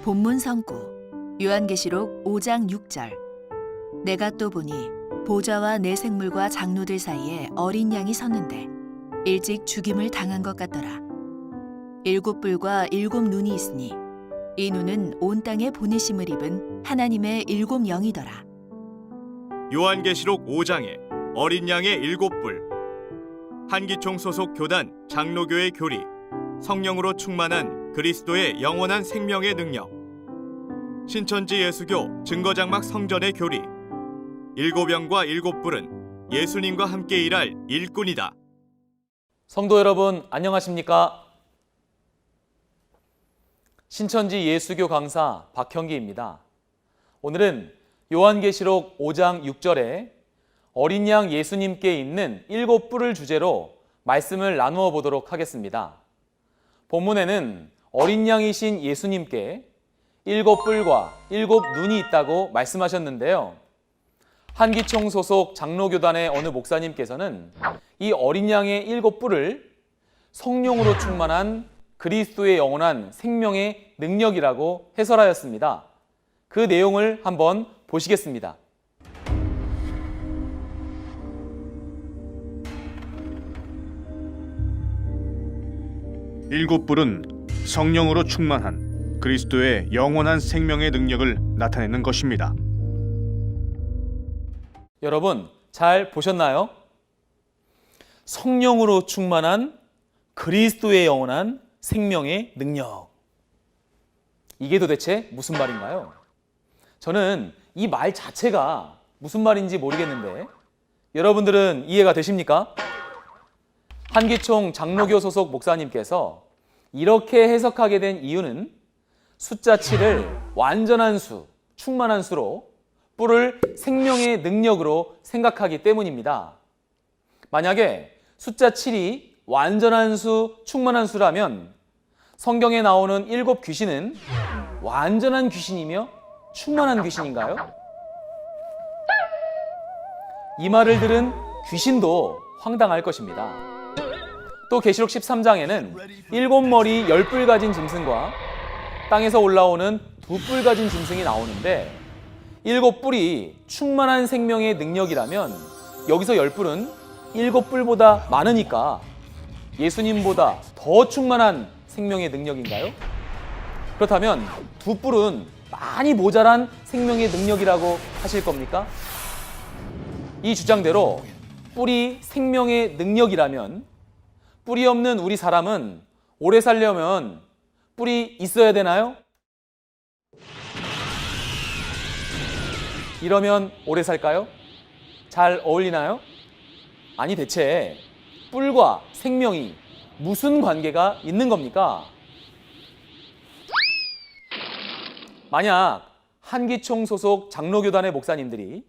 본문 선고 요한계시록 5장 6절. 내가 또 보니 보좌와 내 생물과 장로들 사이에 어린 양이 섰는데 일찍 죽임을 당한 것 같더라. 7뿔과 7눈이 있으니 이 눈은 온 땅에 보내심을 입은 하나님의 7영이더라. 요한계시록 5장에 어린 양의 7뿔, 한기총 소속 교단 장로교의 교리, 성령으로 충만한 그리스도의 영원한 생명의 능력, 신천지 예수교 증거장막 성전의 교리, 7영과 7뿔은 예수님과 함께 일할 일꾼이다. 성도 여러분, 안녕하십니까? 신천지 예수교 강사 박형기입니다. 오늘은 요한계시록 5장 6절에 어린 양 예수님께 있는 7뿔을 주제로 말씀을 나누어 보도록 하겠습니다. 본문에는 어린 양이신 예수님께 7뿔과 7눈이 있다고 말씀하셨는데요. 한기총 소속 장로교단의 어느 목사님께서는 이 어린 양의 7뿔을 성령으로 충만한 그리스도의 영원한 생명의 능력이라고 해설하였습니다. 그 내용을 한번 보시겠습니다. 일곱 뿔은 성령으로 충만한 그리스도의 영원한 생명의 능력을 나타내는 것입니다. 여러분, 잘 보셨나요? 성령으로 충만한 그리스도의 영원한 생명의 능력. 이게 도대체 무슨 말인가요? 저는 이 말 자체가 무슨 말인지 모르겠는데 여러분들은 이해가 되십니까? 한기총 장로교 소속 목사님께서 이렇게 해석하게 된 이유는 숫자 7을 완전한 수, 충만한 수로 뿔을 생명의 능력으로 생각하기 때문입니다. 만약에 숫자 7이 완전한 수, 충만한 수라면 성경에 나오는 7 귀신은 완전한 귀신이며 충만한 귀신인가요? 이 말을 들은 귀신도 황당할 것입니다. 또 계시록 13장에는 7머리 10뿔 가진 짐승과 땅에서 올라오는 2뿔 가진 짐승이 나오는데 7뿔이 충만한 생명의 능력이라면 여기서 10뿔은 7뿔보다 많으니까 예수님보다 더 충만한 생명의 능력인가요? 그렇다면 2뿔은 많이 모자란 생명의 능력이라고 하실 겁니까? 이 주장대로 뿔이 생명의 능력이라면 뿔이 없는 우리 사람은 오래 살려면 뿔이 있어야 되나요? 이러면 오래 살까요? 잘 어울리나요? 아니, 대체 뿔과 생명이 무슨 관계가 있는 겁니까? 만약 한기총 소속 장로교단의 목사님들이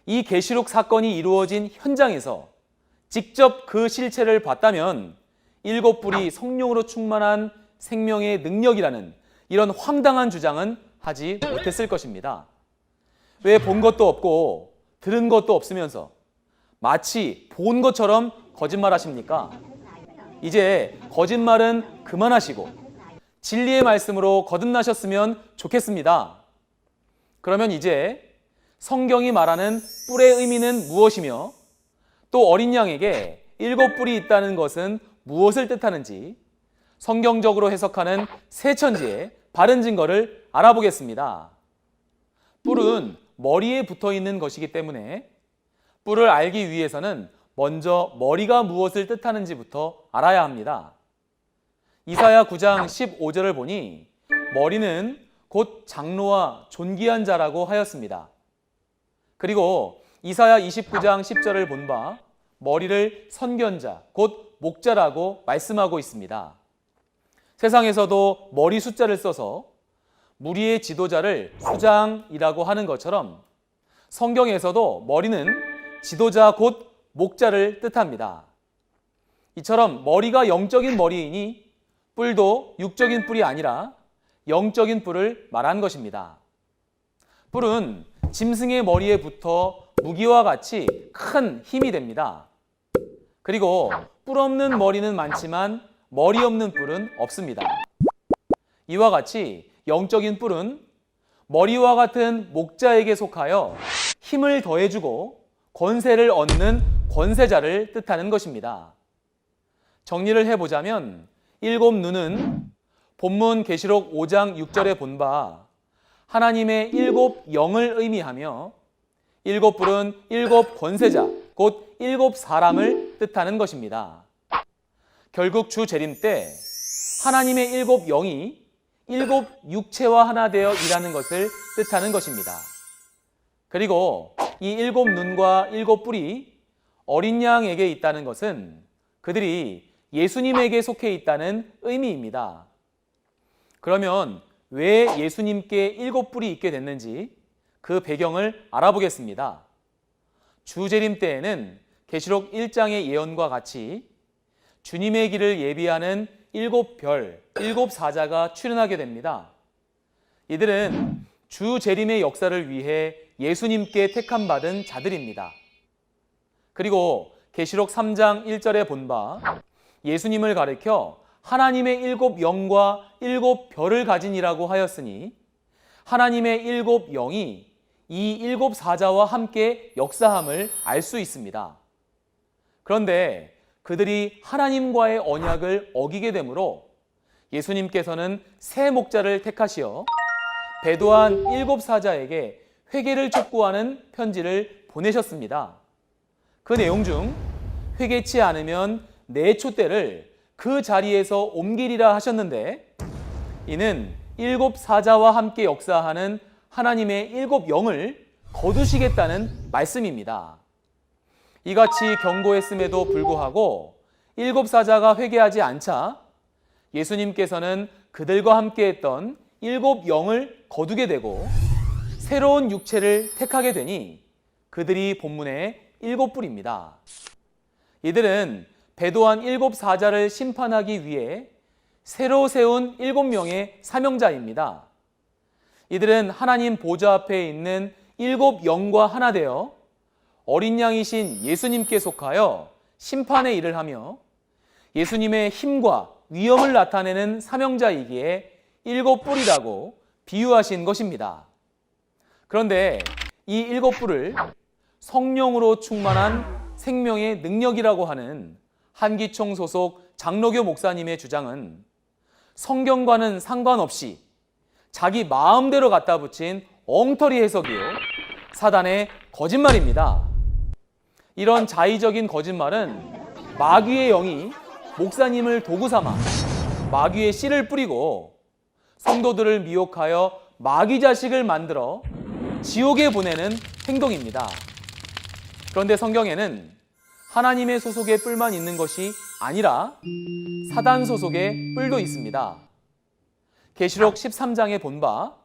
이 계시록 사건이 이루어진 현장에서 직접 그 실체를 봤다면 7뿔이 성령으로 충만한 생명의 능력이라는 이런 황당한 주장은 하지 못했을 것입니다. 왜 본 것도 없고 들은 것도 없으면서 마치 본 것처럼 거짓말하십니까? 이제 거짓말은 그만하시고 진리의 말씀으로 거듭나셨으면 좋겠습니다. 그러면 이제 성경이 말하는 뿔의 의미는 무엇이며 또 어린 양에게 7뿔이 있다는 것은 무엇을 뜻하는지 성경적으로 해석하는 세천지의 바른 증거를 알아보겠습니다. 뿔은 머리에 붙어 있는 것이기 때문에 뿔을 알기 위해서는 먼저 머리가 무엇을 뜻하는지부터 알아야 합니다. 이사야 9장 15절을 보니 머리는 곧 장로와 존귀한 자라고 하였습니다. 그리고 이사야 29장 10절을 본 바 머리를 선견자, 곧 목자라고 말씀하고 있습니다. 세상에서도 머리 숫자를 써서 무리의 지도자를 수장이라고 하는 것처럼 성경에서도 머리는 지도자 곧 목자를 뜻합니다. 이처럼 머리가 영적인 머리이니 뿔도 육적인 뿔이 아니라 영적인 뿔을 말한 것입니다. 뿔은 짐승의 머리에 붙어 무기와 같이 큰 힘이 됩니다. 그리고 뿔 없는 머리는 많지만 머리 없는 뿔은 없습니다. 이와 같이 영적인 뿔은 머리와 같은 목자에게 속하여 힘을 더해주고 권세를 얻는 권세자를 뜻하는 것입니다. 정리를 해보자면 일곱 눈은 본문 계시록 5장 6절에 본 바 하나님의 일곱 영을 의미하며 일곱 뿔은 일곱 권세자, 곧 일곱 사람을 뜻하는 것입니다. 결국 주 재림 때 하나님의 일곱 영이 일곱 육체와 하나 되어 일하는 것을 뜻하는 것입니다. 그리고 이 일곱 눈과 일곱 뿔이 어린 양에게 있다는 것은 그들이 예수님에게 속해 있다는 의미입니다. 그러면 왜 예수님께 일곱 뿔이 있게 됐는지 그 배경을 알아보겠습니다. 주재림 때에는 계시록 1장의 예언과 같이 주님의 길을 예비하는 일곱 별, 일곱 사자가 출현하게 됩니다. 이들은 주재림의 역사를 위해 예수님께 택함받은 자들입니다. 그리고 계시록 3장 1절에 본 바 예수님을 가리켜 하나님의 일곱 영과 일곱 별을 가진이라고 하였으니 하나님의 일곱 영이 이 일곱 사자와 함께 역사함을 알 수 있습니다. 그런데 그들이 하나님과의 언약을 어기게 되므로 예수님께서는 새 목자를 택하시어 배도한 일곱 사자에게 회개를 촉구하는 편지를 보내셨습니다. 그 내용 중 회개치 않으면 내 촛대를 그 자리에서 옮기리라 하셨는데 이는 일곱 사자와 함께 역사하는 하나님의 일곱 영을 거두시겠다는 말씀입니다. 이같이 경고했음에도 불구하고 일곱 사자가 회개하지 않자 예수님께서는 그들과 함께 했던 일곱 영을 거두게 되고 새로운 육체를 택하게 되니 그들이 본문의 일곱 뿔입니다. 이들은 배도한 일곱 사자를 심판하기 위해 새로 세운 일곱 명의 사명자입니다. 이들은 하나님 보좌 앞에 있는 일곱 영과 하나 되어 어린 양이신 예수님께 속하여 심판의 일을 하며 예수님의 힘과 위엄을 나타내는 사명자이기에 일곱 뿔이라고 비유하신 것입니다. 그런데 이 일곱 뿔을 성령으로 충만한 생명의 능력이라고 하는 한기총 소속 장로교 목사님의 주장은 성경과는 상관없이 자기 마음대로 갖다 붙인 엉터리 해석이요 사단의 거짓말입니다. 이런 자의적인 거짓말은 마귀의 영이 목사님을 도구 삼아 마귀의 씨를 뿌리고 성도들을 미혹하여 마귀 자식을 만들어 지옥에 보내는 행동입니다. 그런데 성경에는 하나님의 소속의 뿔만 있는 것이 아니라 사단 소속의 뿔도 있습니다. 계시록 13장에 본 바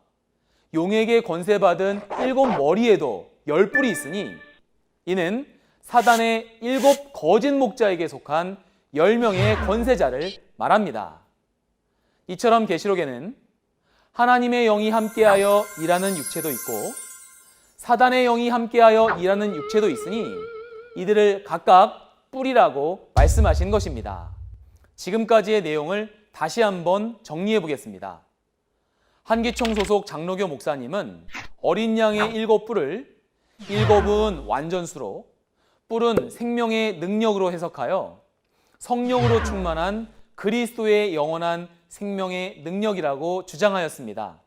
용에게 권세받은 일곱 머리에도 열 뿔이 있으니 이는 사단의 일곱 거짓 목자에게 속한 10명의 권세자를 말합니다. 이처럼 계시록에는 하나님의 영이 함께하여 일하는 육체도 있고 사단의 영이 함께하여 일하는 육체도 있으니 이들을 각각 뿔이라고 말씀하신 것입니다. 지금까지의 내용을 다시 한번 정리해 보겠습니다. 한기총 소속 장로교 목사님은 어린 양의 일곱 뿔을 일곱은 완전수로 뿔은 생명의 능력으로 해석하여 성령으로 충만한 그리스도의 영원한 생명의 능력이라고 주장하였습니다.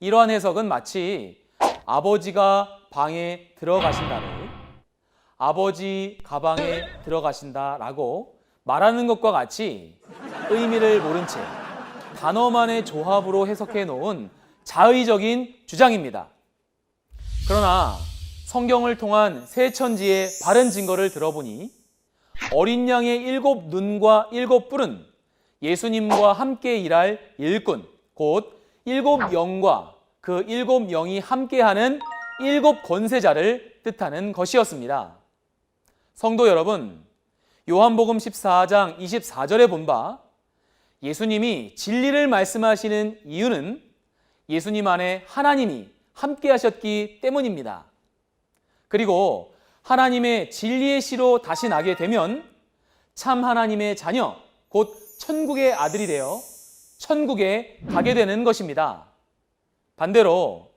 이러한 해석은 마치 아버지가 방에 들어가신다를 아버지 가방에 들어가신다라고 말하는 것과 같이 의미를 모른 채 단어만의 조합으로 해석해 놓은 자의적인 주장입니다. 그러나 성경을 통한 새 천지의 바른 증거를 들어보니 어린 양의 일곱 눈과 일곱 뿔은 예수님과 함께 일할 일꾼, 곧 일곱 영과 그 일곱 영이 함께하는 일곱 권세자를 뜻하는 것이었습니다. 성도 여러분, 요한복음 14장 24절에 본 바 예수님이 진리를 말씀하시는 이유는 예수님 안에 하나님이 함께 하셨기 때문입니다. 그리고 하나님의 진리의 씨로 다시 나게 되면 참 하나님의 자녀, 곧 천국의 아들이 되어 천국에 가게 되는 것입니다. 반대로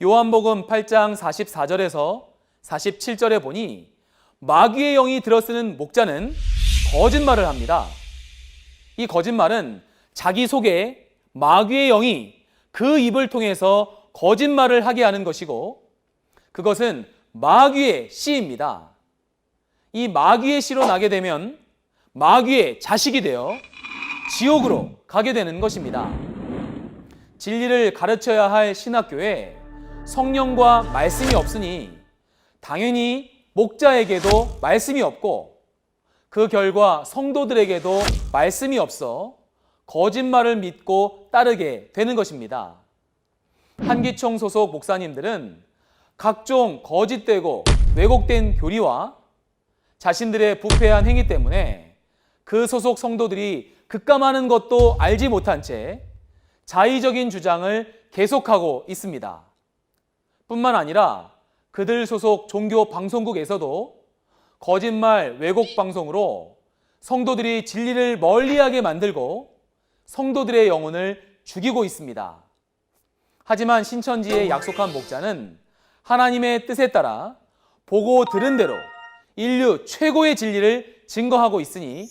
요한복음 8장 44절에서 47절에 보니 마귀의 영이 들어쓰는 목자는 거짓말을 합니다. 이 거짓말은 자기 속에 마귀의 영이 그 입을 통해서 거짓말을 하게 하는 것이고, 그것은 마귀의 씨입니다. 이 마귀의 씨로 나게 되면 마귀의 자식이 되어 지옥으로 가게 되는 것입니다. 진리를 가르쳐야 할 신학교에 성령과 말씀이 없으니 당연히 목자에게도 말씀이 없고, 그 결과 성도들에게도 말씀이 없어 거짓말을 믿고 따르게 되는 것입니다. 한기총 소속 목사님들은 각종 거짓되고 왜곡된 교리와 자신들의 부패한 행위 때문에 그 소속 성도들이 급감하는 것도 알지 못한 채 자의적인 주장을 계속하고 있습니다. 뿐만 아니라 그들 소속 종교 방송국에서도 거짓말 왜곡 방송으로 성도들이 진리를 멀리하게 만들고 성도들의 영혼을 죽이고 있습니다. 하지만 신천지에 약속한 목자는 하나님의 뜻에 따라 보고 들은 대로 인류 최고의 진리를 증거하고 있으니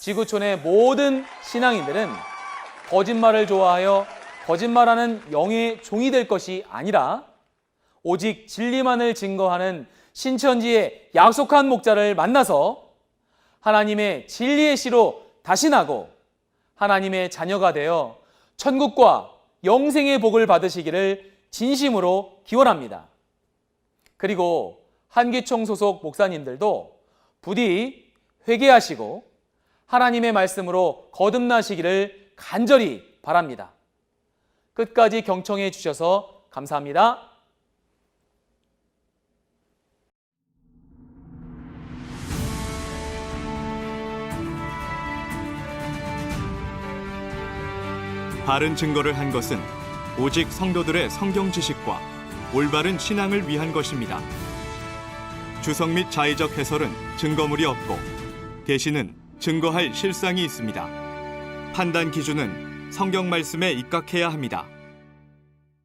지구촌의 모든 신앙인들은 거짓말을 좋아하여 거짓말하는 영의 종이 될 것이 아니라 오직 진리만을 증거하는 신천지의 약속한 목자를 만나서 하나님의 진리의 씨로 다시 나고 하나님의 자녀가 되어 천국과 영생의 복을 받으시기를 진심으로 기원합니다. 그리고 한기총 소속 목사님들도 부디 회개하시고 하나님의 말씀으로 거듭나시기를 간절히 바랍니다. 끝까지 경청해 주셔서 감사합니다. 바른 증거를 한 것은 오직 성도들의 성경 지식과 올바른 신앙을 위한 것입니다. 주석 및 자의적 해설은 증거물이 없고 계시는 증거할 실상이 있습니다. 판단 기준은 성경 말씀에 입각해야 합니다.